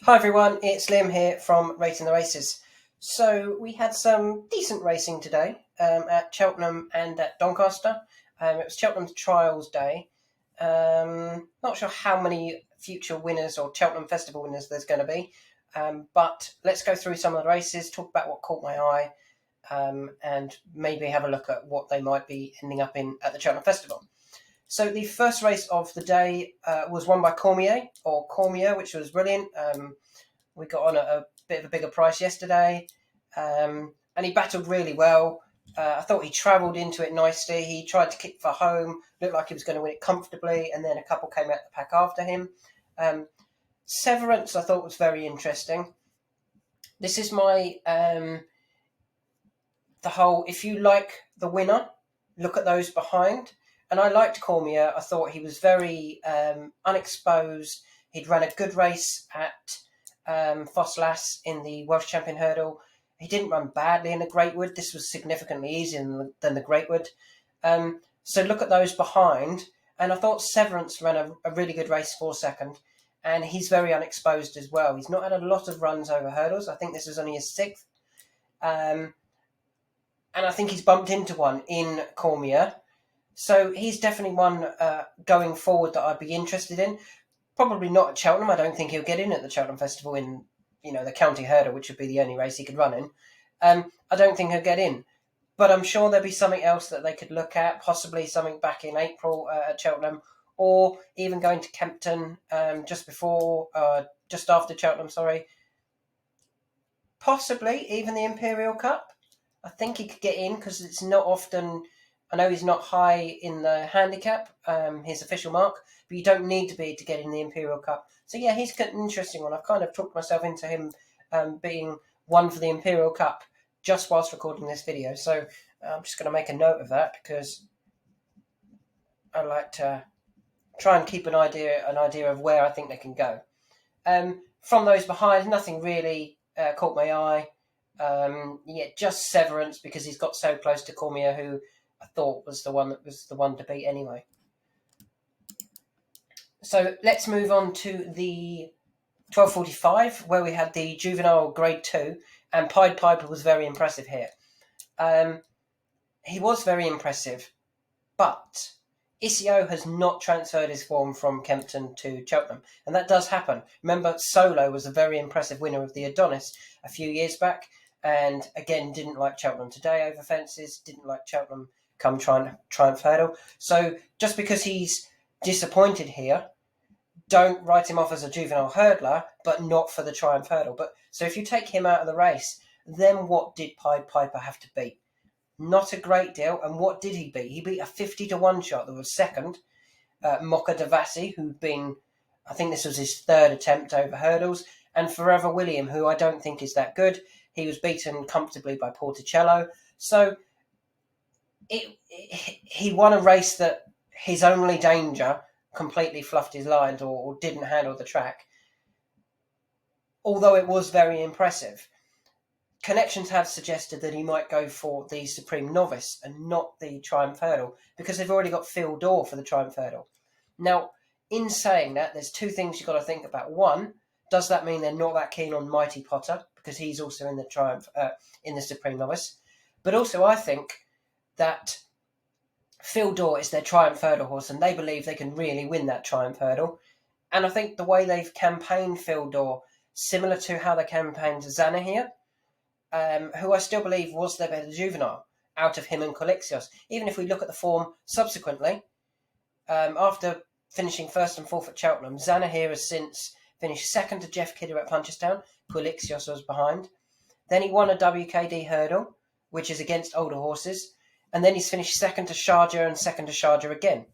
Hi everyone, it's Liam here from Rating the Races. So we had some decent racing today at Cheltenham and at Doncaster. It was Cheltenham's Trials Day. Not sure how many future winners or Cheltenham Festival winners there's going to be, but let's go through some of the races, talk about what caught my eye, and maybe have a look at what they might be ending up in at the Cheltenham Festival. So the first race of the day was won by Cormier, which was brilliant. We got on at a bit of a bigger price yesterday, and he battled really well. I thought he travelled into it nicely. He tried to kick for home, looked like he was going to win it comfortably, and then a couple came out the pack after him. Severance I thought was very interesting. This is my the whole, if you like the winner, look at those behind. And I liked Cormier. I thought he was very unexposed. He'd run a good race at Fosslas in the Welsh Champion Hurdle. He didn't run badly in the Greatwood. This was significantly easier than the Greatwood. So look at those behind. And I thought Severance ran a really good race for second. And he's very unexposed as well. He's not had a lot of runs over hurdles. I think this is only his sixth. And I think he's bumped into one in Cormier. So he's definitely one going forward that I'd be interested in. Probably not at Cheltenham. I don't think he'll get in at the Cheltenham Festival in, the County Hurdle, which would be the only race he could run in. I don't think he'll get in. But I'm sure there'll be something else that they could look at, possibly something back in April at Cheltenham, or even going to Kempton just after Cheltenham, Possibly even the Imperial Cup. I think he could get in because it's not often... I know he's not high in the handicap, his official mark, but you don't need to be to get in the Imperial Cup. So yeah, he's an interesting one. I've kind of talked myself into him being one for the Imperial Cup just whilst recording this video. So I'm just going to make a note of that because I like to try and keep an idea of where I think they can go. From those behind, nothing really caught my eye. Just Severance because he's got so close to Cormier, who I thought was the one to beat anyway. So let's move on to the 12:45, where we had the Juvenile Grade 2, and Pied Piper was very impressive here. He was very impressive, but Isio has not transferred his form from Kempton to Cheltenham, and that does happen. Remember, Solo was a very impressive winner of the Adonis a few years back, and again didn't like Cheltenham today over fences, didn't like Cheltenham come Triumph Hurdle. So just because he's disappointed here, don't write him off as a juvenile hurdler, but not for the Triumph Hurdle. But so if you take him out of the race, then what did Pied Piper have to beat? Not a great deal. And what did he beat? He beat a 50-1 shot that was second, Mocha Devassi, who'd been, I think this was his third attempt over hurdles, and Forever William, who I don't think is that good. He was beaten comfortably by Porticello. So he won a race that his only danger completely fluffed his lines or didn't handle the track, although it was very impressive. Connections have suggested that he might go for the Supreme Novice and not the Triumph Hurdle because they've already got Phil Dorr for the Triumph Hurdle. Now, in saying that, there's two things you've got to think about. One, does that mean they're not that keen on Mighty Potter because he's also in the Triumph in the Supreme Novice? But also, I think that Phil Dorr is their Triumph Hurdle horse, and they believe they can really win that Triumph Hurdle. And I think the way they've campaigned Phil Dorr, similar to how they campaigned Zanna here, who I still believe was their better juvenile out of him and Colixios. Even if we look at the form subsequently, after finishing first and fourth at Cheltenham, Zanna here has since finished second to Jeff Kidder at Punchestown. Colixios was behind. Then he won a WKD hurdle, which is against older horses. And then he's finished second to Sharjah and second to Sharjah again.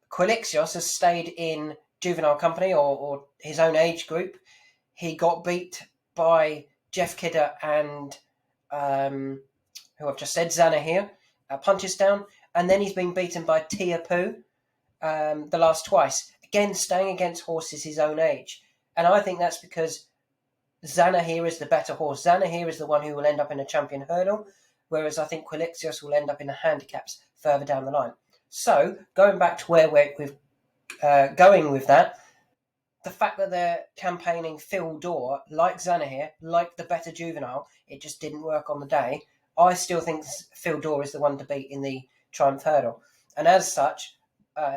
Colixios has stayed in juvenile company or his own age group. He got beat by Jeff Kidder and who I've just said, Zanna here at Punchestown. And then he's been beaten by Tia Poo the last twice. Again, staying against horses his own age. And I think that's because Zanna here is the better horse. Zanna here is the one who will end up in a champion hurdle, whereas I think Colixios will end up in the handicaps further down the line. So, going back to where we're going with that, the fact that they're campaigning Phil Dorr, like Zanahir, like the better juvenile, it just didn't work on the day. I still think Phil Dorr is the one to beat in the Triumph Hurdle. And as such,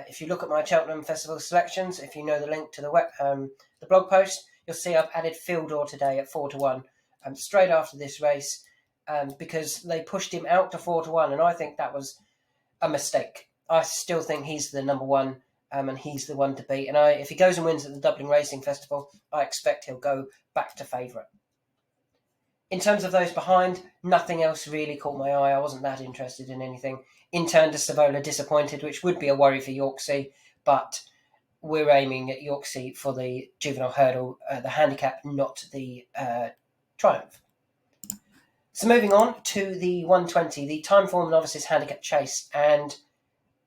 if you look at my Cheltenham Festival selections, if you know the link to the blog post, you'll see I've added Phil Dorr today at 4-1, straight after this race, because they pushed him out to 4-1, and I think that was a mistake. I still think he's the number one, and he's the one to beat. And if he goes and wins at the Dublin Racing Festival, I expect he'll go back to favourite. In terms of those behind, nothing else really caught my eye. I wasn't that interested in anything. In turn to Savola, disappointed, which would be a worry for Yorksea, but we're aiming at Yorksea for the juvenile hurdle, the handicap, not the Triumph. So moving on to the 120, the Timeform Novices Handicap Chase. And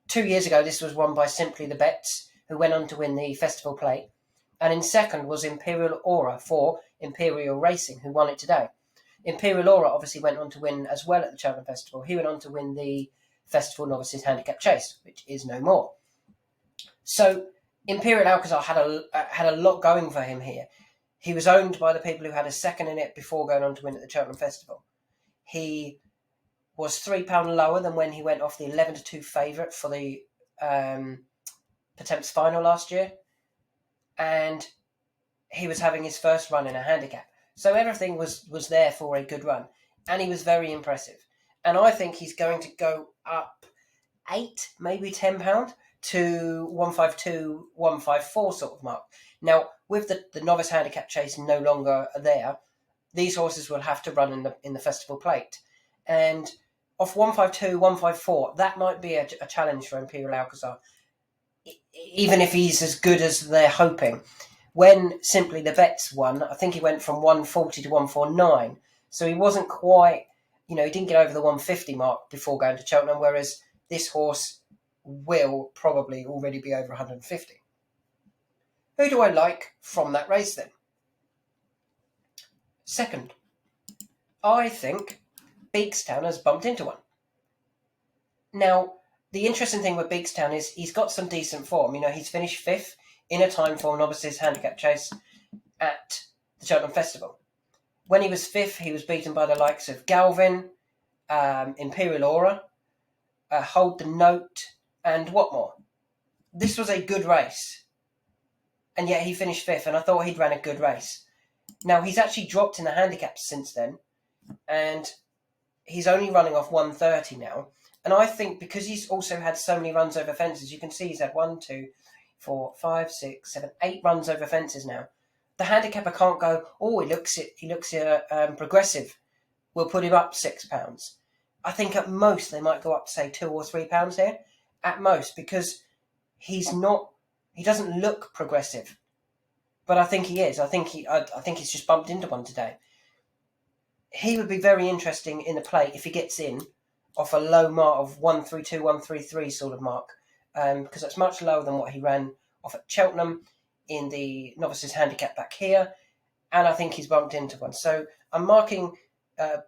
2 years ago, this was won by Simply the Bets, who went on to win the Festival Plate. And in second was Imperial Aura for Imperial Racing, who won it today. Imperial Aura obviously went on to win as well at the Cheltenham Festival. He went on to win the Festival Novices Handicap Chase, which is no more. So Imperial Alcazar had a lot going for him here. He was owned by the people who had a second in it before going on to win at the Cheltenham Festival. He was £3 lower than when he went off the 11-2 favourite for the Pertemps final last year. And he was having his first run in a handicap. So everything was there for a good run. And he was very impressive. And I think he's going to go up £8, maybe £10 to 152, 154 sort of mark. Now, with the novice handicap chase no longer there, these horses will have to run in the Festival Plate. And off 152, 154, that might be a challenge for Imperial Alcazar, even if he's as good as they're hoping. When Simply the Bets won, I think he went from 140 to 149. So he wasn't quite, he didn't get over the 150 mark before going to Cheltenham, whereas this horse will probably already be over 150. Who do I like from that race then? Second, I think Beakstown has bumped into one. Now, the interesting thing with Beakstown is he's got some decent form. He's finished fifth in a Timeform Novices Handicap Chase at the Cheltenham Festival. When he was fifth, he was beaten by the likes of Galvin, Imperial Aura, Hold the Note, and what more? This was a good race. And yet he finished fifth, and I thought he'd ran a good race. Now, he's actually dropped in the handicaps since then, and he's only running off 130 now. And I think because he's also had so many runs over fences, you can see he's had 1, 2, 4, 5, 6, 7, 8 runs over fences now. The handicapper can't go, he looks progressive. We'll put him up £6. I think at most they might go up to say £2 or £3 here, at most, because he doesn't look progressive. But I think he is. I think he's just bumped into one today. He would be very interesting in the plate if he gets in off a low mark of 132, 133 sort of mark, because that's much lower than what he ran off at Cheltenham in the novices handicap back here, and I think he's bumped into one. So I'm marking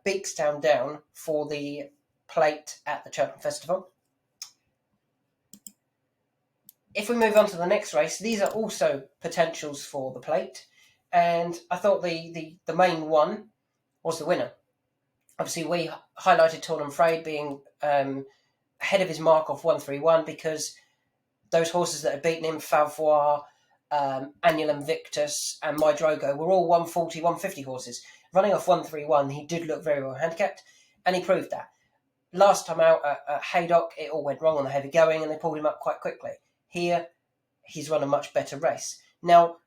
Beakstown down for the plate at the Cheltenham Festival. If we move on to the next race, these are also potentials for the plate, and I thought the main one was the winner. Obviously, we highlighted Tornham Frayed being ahead of his mark of 131 because those horses that had beaten him, Favois, Annual Invictus and My Drogo, were all 140, 150 horses. Running off 131, he did look very well handicapped, and he proved that. Last time out at Haydock, it all went wrong on the heavy going, and they pulled him up quite quickly. Here, he's run a much better race. Now,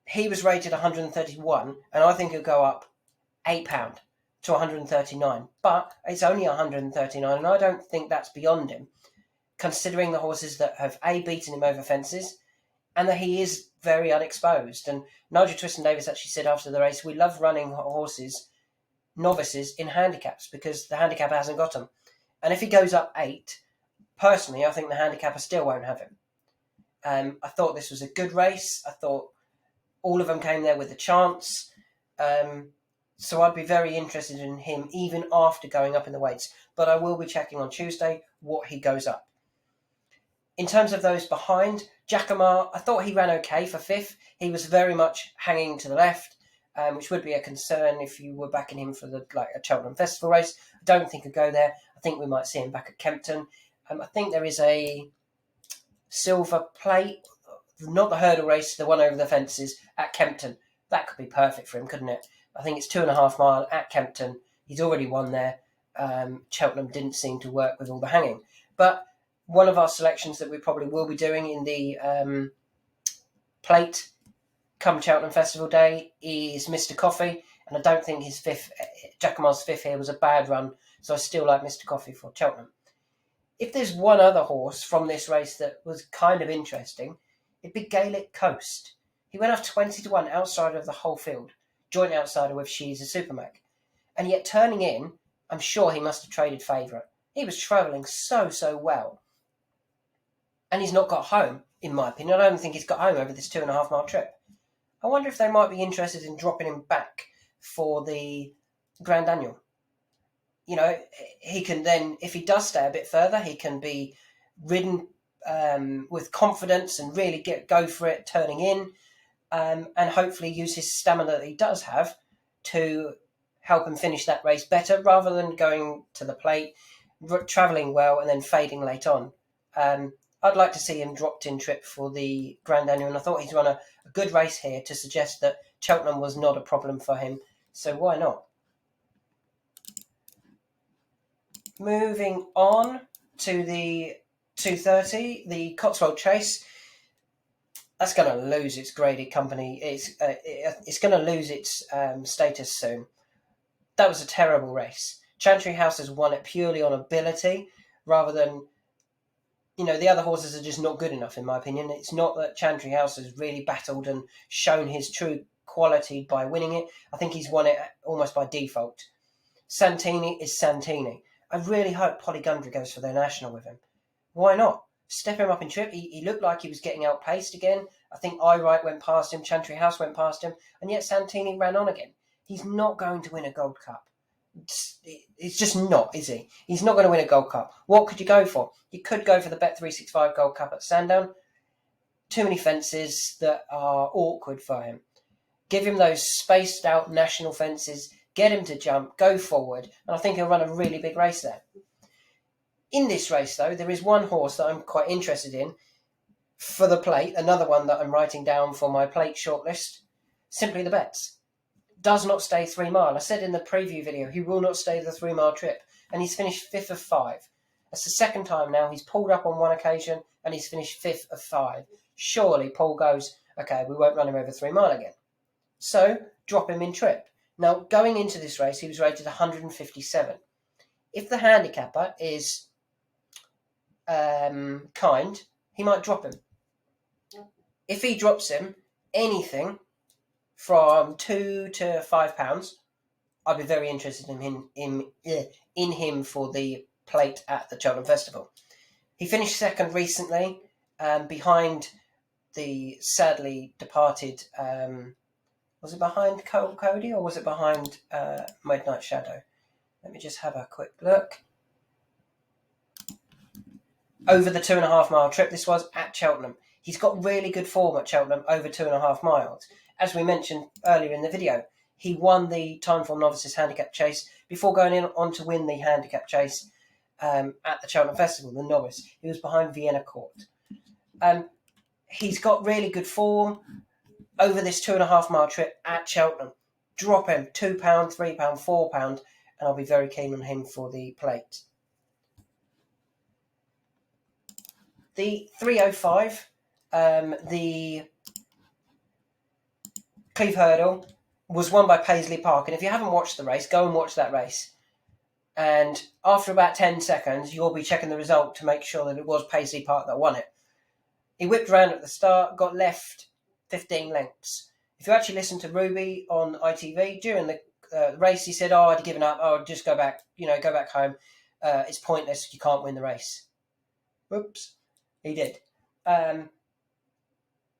he was rated 131, and I think he'll go up £8 to 139. But it's only 139, and I don't think that's beyond him, considering the horses that have beaten him over fences, and that he is very unexposed. And Nigel Twiston-Davies actually said after the race, we love running novices in handicaps because the handicapper hasn't got them. And if he goes up 8, personally, I think the handicapper still won't have him. I thought this was a good race. I thought all of them came there with a chance. So I'd be very interested in him even after going up in the weights. But I will be checking on Tuesday what he goes up. In terms of those behind, Jacamar, I thought he ran okay for 5th. He was very much hanging to the left, which would be a concern if you were backing him for a Cheltenham Festival race. I don't think he'd go there. I think we might see him back at Kempton. I think there is a silver plate, not the hurdle race, the one over the fences at Kempton. That could be perfect for him, couldn't it? I think it's 2.5 mile at Kempton. He's already won there. Cheltenham didn't seem to work with all the hanging. But one of our selections that we probably will be doing in the plate come Cheltenham Festival Day is Mr. Coffee. And I don't think his Jacamar's 5th here was a bad run. So I still like Mr. Coffee for Cheltenham. If there's one other horse from this race that was kind of interesting, it'd be Gaelic Coast. He went off 20-1 outside of the whole field, joint outsider with She's a Supermac. And yet turning in, I'm sure he must have traded favourite. He was travelling so well. And he's not got home, in my opinion. I don't think he's got home over this 2.5 mile trip. I wonder if they might be interested in dropping him back for the Grand Annual. You know, he can then, if he does stay a bit further, he can be ridden with confidence and really go for it, turning in, and hopefully use his stamina that he does have to help him finish that race better, rather than going to the plate, travelling well and then fading late on. I'd like to see him dropped in trip for the Grand Annual, and I thought he's run a good race here to suggest that Cheltenham was not a problem for him, so why not? Moving on to the 2:30, the Cotswold Chase. That's going to lose its graded company. It's going to lose its status soon. That was a terrible race. Chantry House has won it purely on ability, rather than, the other horses are just not good enough, in my opinion. It's not that Chantry House has really battled and shown his true quality by winning it. I think he's won it almost by default. Santini is Santini. I really hope Polly Gundry goes for their national with him. Why not? Step him up in trip. He looked like he was getting outpaced again. I think Iright went past him, Chantry House went past him, and yet Santini ran on again. He's not going to win a Gold Cup. It's just not, is he? He's not going to win a Gold Cup. What could you go for? You could go for the Bet365 Gold Cup at Sandown. Too many fences that are awkward for him. Give him those spaced out national fences, get him to jump, go forward, and I think he'll run a really big race there. In this race, though, there is one horse that I'm quite interested in for the plate, another one that I'm writing down for my plate shortlist, Simply the Bets. Does not stay 3 mile. I said in the preview video, he will not stay the 3 mile trip, and he's finished 5th of 5. That's the second time now. He's pulled up on one occasion, and he's finished 5th of 5. Surely Paul goes, okay, we won't run him over 3 mile again. So, drop him in trip. Now, going into this race, he was rated 157. If the handicapper is kind, he might drop him. If he drops him anything from £2 to £5, I'd be very interested in him for the plate at the Cheltenham Festival. He finished second recently, behind the sadly departed. Was it behind Cody or was it behind Midnight Shadow? Let me just have a quick look. Over the 2.5 mile trip, this was at Cheltenham. He's got really good form at Cheltenham over 2.5 miles. As we mentioned earlier in the video, he won the Timeful Novices Handicap Chase before going on to win the Handicap Chase at the Cheltenham Festival, the novice. He was behind Vienna Court. He's got really good form over this 2.5 mile trip at Cheltenham. Drop him £2, £3, £4, and I'll be very keen on him for the plate. The 3:05, the Cleve Hurdle, was won by Paisley Park. And if you haven't watched the race, go and watch that race. And after about 10 seconds, you'll be checking the result to make sure that it was Paisley Park that won it. He whipped around at the start, got left 15 lengths. If you actually listen to Ruby on ITV during the race, he said, I'd given up. Oh, just go back, go back home. It's pointless. You can't win the race. Whoops. He did.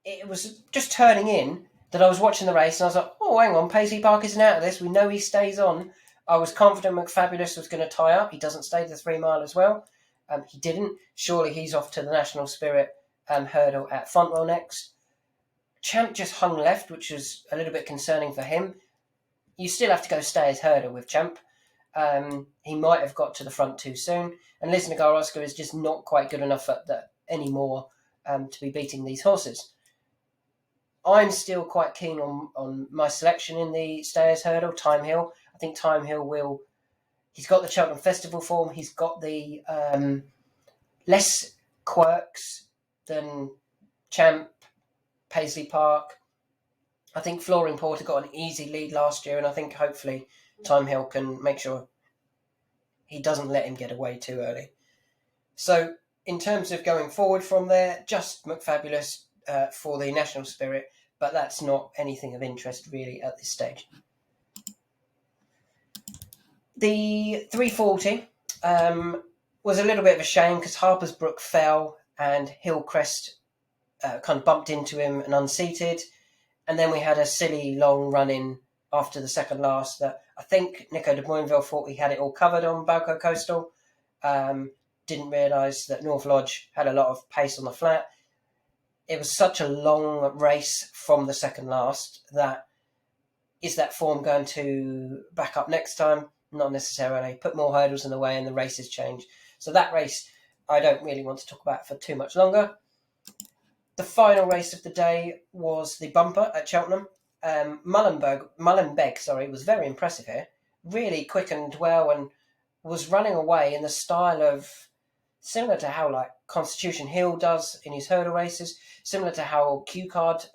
It was just turning in that I was watching the race and I was like, oh, hang on, Paisley Park isn't out of this. We know he stays on. I was confident McFabulous was going to tie up. He doesn't stay the 3 mile as well. He didn't. Surely he's off to the National Spirit hurdle at Fontwell next. Champ just hung left, which was a little bit concerning for him. You still have to go stayers hurdle with Champ. He might have got to the front too soon. And Liz Nagaroska is just not quite good enough anymore to be beating these horses. I'm still quite keen on my selection in the stayers hurdle, Time Hill. I think Time Hill will... He's got the Cheltenham Festival form. He's got the less quirks than Champ, Paisley Park. I think Flooring Porter got an easy lead last year, and I think hopefully Time Hill can make sure he doesn't let him get away too early. So in terms of going forward from there, just McFabulous for the National Spirit, but that's not anything of interest really at this stage. The 340 was a little bit of a shame because Harper's Brook fell and Hillcrest kind of bumped into him and unseated. And then we had a silly long run-in after the second last that I think Nico de Boinville thought he had it all covered on Balco Coastal. Didn't realise that North Lodge had a lot of pace on the flat. It was such a long race from the second last that is that form going to back up next time? Not necessarily. Put more hurdles in the way and the races change. So that race I don't really want to talk about for too much longer. The final race of the day was the bumper at Cheltenham. Mullenbeg was very impressive here. Really quickened well and was running away in the style of similar to how like Constitution Hill does in his hurdle races, similar to how Q Card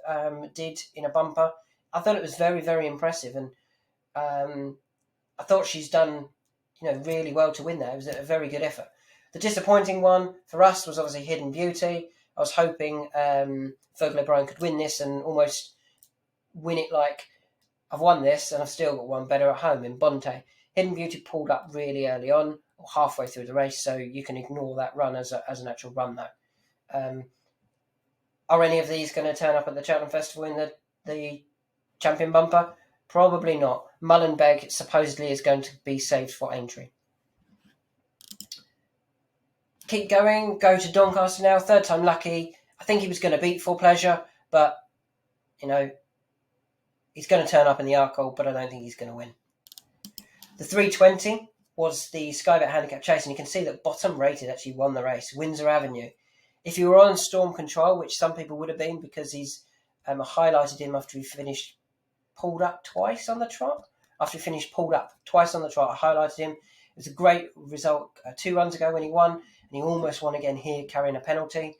did in a bumper. I thought it was very, very impressive, and I thought she's done, really well to win there. It was a very good effort. The disappointing one for us was obviously Hidden Beauty. I was hoping Fergal O'Brien could win this and almost win it like, I've won this and I've still got one better at home in Bonte. Hidden Beauty pulled up really early on, or halfway through the race, so you can ignore that run as an actual run though. Are any of these going to turn up at the Cheltenham Festival in the champion bumper? Probably not. Mullenbeg supposedly is going to be saved for Aintree. Keep going, go to Doncaster now, third time lucky. I think he was going to beat Full Pleasure, but, he's going to turn up in the Arkle, but I don't think he's going to win. The 320 was the Skybet handicap chase, and you can see that bottom rated actually won the race, Windsor Avenue. If you were on Storm Control, which some people would have been because he's highlighted him after he finished pulled up twice on the trot. After he finished pulled up twice on the trot, I highlighted him. It was a great result 2 runs ago when he won, and he almost won again here carrying a penalty.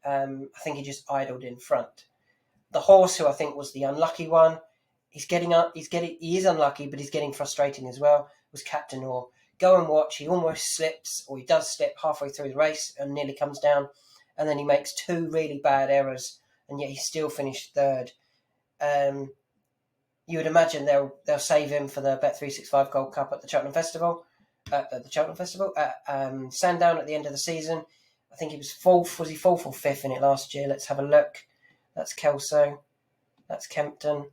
I think he just idled in front. The horse who I think was the unlucky one, he is unlucky, but he's getting frustrating as well, was Captain Orr. Go and watch, he almost slips, or he does slip halfway through the race and nearly comes down, and then he makes 2 really bad errors, and yet he still finished third. You would imagine they'll save him for the Bet365 Gold Cup at the Cheltenham Festival. Sandown at the end of the season. I think he was fourth. Was he fourth or fifth in it last year? Let's have a look. That's Kelso. That's Kempton.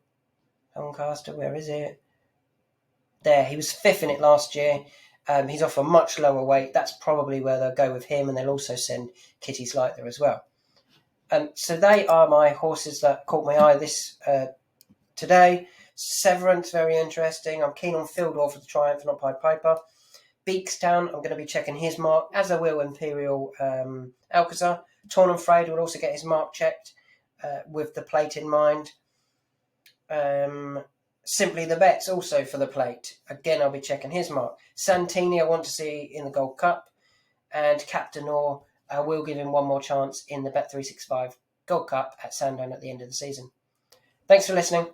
Doncaster. Where is it? There. He was fifth in it last year. He's off a much lower weight. That's probably where they'll go with him, and they'll also send Kitty Slight there as well. So they are my horses that caught my eye this today. Severance, very interesting. I'm keen on Fieldor for the Triumph, not Pied Piper. Beakstown, I'm going to be checking his mark, as I will Imperial Alcazar. Torn and Frayed will also get his mark checked with the plate in mind. Simply the Bets also for the plate. Again, I'll be checking his mark. Santini, I want to see in the Gold Cup. And Captain Orr, I will give him one more chance in the Bet365 Gold Cup at Sandown at the end of the season. Thanks for listening.